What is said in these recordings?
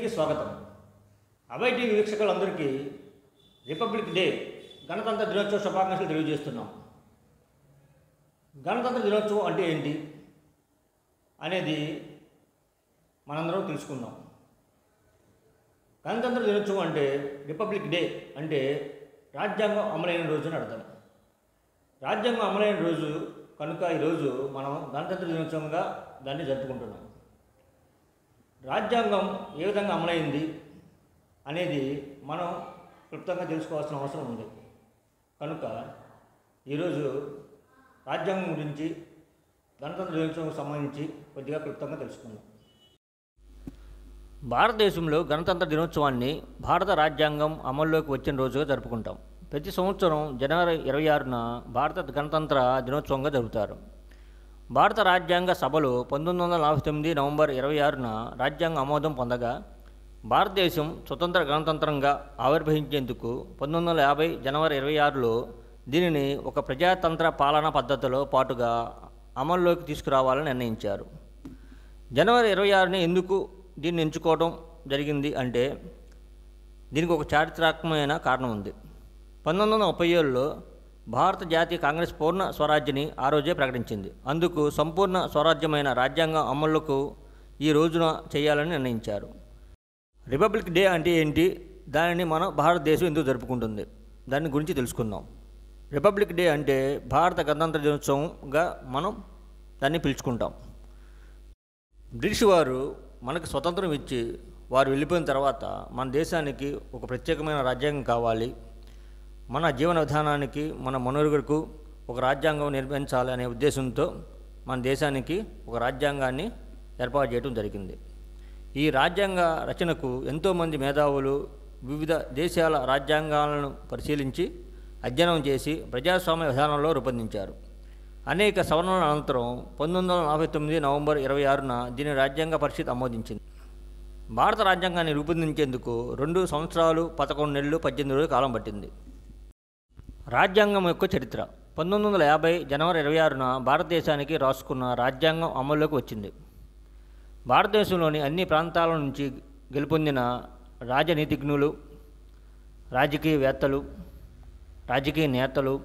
టీవీకి స్వాగతం. అభయ్ టీవీ వీక్షకులందరికీ రిపబ్లిక్ డే గణతంత్ర దినోత్సవ శుభాకాంక్షలు తెలియజేస్తున్నాం. గణతంత్ర దినోత్సవం అంటే ఏంటి అనేది మనందరం తెలుసుకుందాం. గణతంత్ర దినోత్సవం అంటే రిపబ్లిక్ డే అంటే రాజ్యాంగం అమలైన రోజుని అర్థం. రాజ్యాంగం అమలైన రోజు కనుక ఈరోజు మనం గణతంత్ర దినోత్సవంగా దాన్ని జరుపుకుంటున్నాం. రాజ్యాంగం ఏ విధంగా అమలైంది అనేది మనం క్లుప్తంగా తెలుసుకోవాల్సిన అవసరం ఉంది. కనుక ఈరోజు రాజ్యాంగం గురించి గణతంత్ర దినోత్సవం సంబంధించి కొద్దిగా క్లుప్తంగా తెలుసుకుందాం. భారతదేశంలో గణతంత్ర దినోత్సవాన్ని భారత రాజ్యాంగం అమల్లోకి వచ్చిన రోజుగా జరుపుకుంటాం. ప్రతి సంవత్సరం జనవరి 26న భారత గణతంత్ర దినోత్సవంగా జరుపుతారు. భారత రాజ్యాంగ సభలో 1949 నవంబర్ 26న రాజ్యాంగ ఆమోదం పొందగా భారతదేశం స్వతంత్ర గణతంత్రంగా ఆవిర్భవించేందుకు 1950 జనవరి 26లో దీనిని ఒక ప్రజాతంత్ర పాలనా పద్ధతిలో పాటుగా అమల్లోకి తీసుకురావాలని నిర్ణయించారు. జనవరి 26ని ఎందుకు దీన్ని ఎంచుకోవడం జరిగింది అంటే దీనికి ఒక చారిత్రాత్మకమైన కారణం ఉంది. 1937లో భారత జాతీయ కాంగ్రెస్ పూర్ణ స్వరాజ్యాన్ని ఆ రోజే ప్రకటించింది. అందుకు సంపూర్ణ స్వరాజ్యమైన రాజ్యాంగం అమలుకు ఈ రోజున చేయాలని నిర్ణయించారు. రిపబ్లిక్ డే అంటే ఏంటి, దానిని మన భారతదేశం ఎందుకు జరుపుకుంటుంది, దాని గురించి తెలుసుకుందాం. రిపబ్లిక్ డే అంటే భారత గణతంత్ర దినోత్సవంగా మనం దాన్ని పిలుచుకుంటాం. బ్రిటిష్ వారు మనకు స్వతంత్రం ఇచ్చి వారు వెళ్ళిపోయిన తర్వాత మన దేశానికి ఒక ప్రత్యేకమైన రాజ్యాంగం కావాలి, మన జీవన విధానానికి మన మనుగడకు ఒక రాజ్యాంగం నిర్మించాలి అనే ఉద్దేశంతో మన దేశానికి ఒక రాజ్యాంగాన్ని ఏర్పాటు చేయడం జరిగింది. ఈ రాజ్యాంగ రచనకు ఎంతోమంది మేధావులు వివిధ దేశాల రాజ్యాంగాలను పరిశీలించి అధ్యయనం చేసి ప్రజాస్వామ్య విధానంలో రూపొందించారు. అనేక సవరణల అనంతరం 1949 నవంబర్ 26న దీని రాజ్యాంగ పరిషత్ ఆమోదించింది. భారత రాజ్యాంగాన్ని రూపొందించేందుకు 2 సంవత్సరాలు 11 నెలలు 18 రోజులు కాలం పట్టింది. రాజ్యాంగం యొక్క చరిత్ర 1950 జనవరి 26న భారతదేశానికి రాసుకున్న రాజ్యాంగం అమల్లోకి వచ్చింది. భారతదేశంలోని అన్ని ప్రాంతాల నుంచి గెలుపొందిన రాజనీతిజ్ఞులు, రాజకీయవేత్తలు, రాజకీయ నేతలు,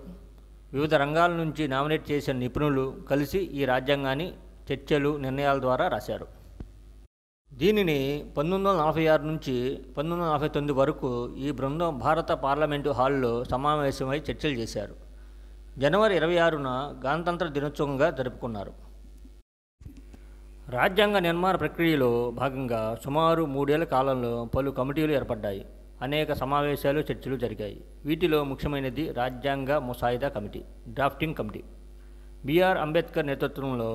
వివిధ రంగాల నుంచి నామినేట్ చేసిన నిపుణులు కలిసి ఈ రాజ్యాంగాన్ని చర్చలు, నిర్ణయాల ద్వారా రాశారు. దీనిని 1946 నుంచి 1949 వరకు ఈ బృందం భారత పార్లమెంటు హాల్లో సమావేశమై చర్చలు చేశారు. జనవరి 26న గణతంత్ర దినోత్సవంగా జరుపుకున్నారు. రాజ్యాంగ నిర్మాణ ప్రక్రియలో భాగంగా సుమారు 3 ఏళ్ల కాలంలో పలు కమిటీలు ఏర్పడ్డాయి. అనేక సమావేశాలు, చర్చలు జరిగాయి. వీటిలో ముఖ్యమైనది రాజ్యాంగ ముసాయిదా కమిటీ, డ్రాఫ్టింగ్ కమిటీ. బిఆర్ అంబేద్కర్ నేతృత్వంలో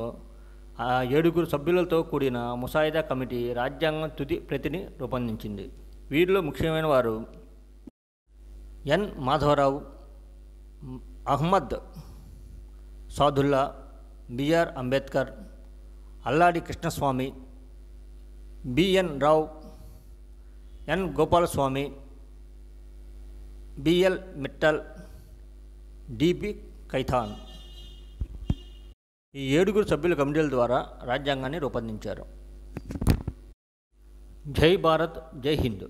7 సభ్యులతో కూడిన ముసాయిదా కమిటీ రాజ్యాంగం తుది ప్రతిని రూపొందించింది. వీరిలో ముఖ్యమైన వారు ఎన్ మాధవరావు, అహ్మద్ సాదుల్లా, బిఆర్ అంబేద్కర్, అల్లాడి కృష్ణస్వామి, బిఎన్ రావు, ఎన్ గోపాలస్వామి, బిఎల్ మిట్టల్, డిపి కైథాన్. ఈ 7 సభ్యుల కమిటీల ద్వారా రాజ్యాంగాన్ని రూపొందించారు. జై భారత్, జై హింద్.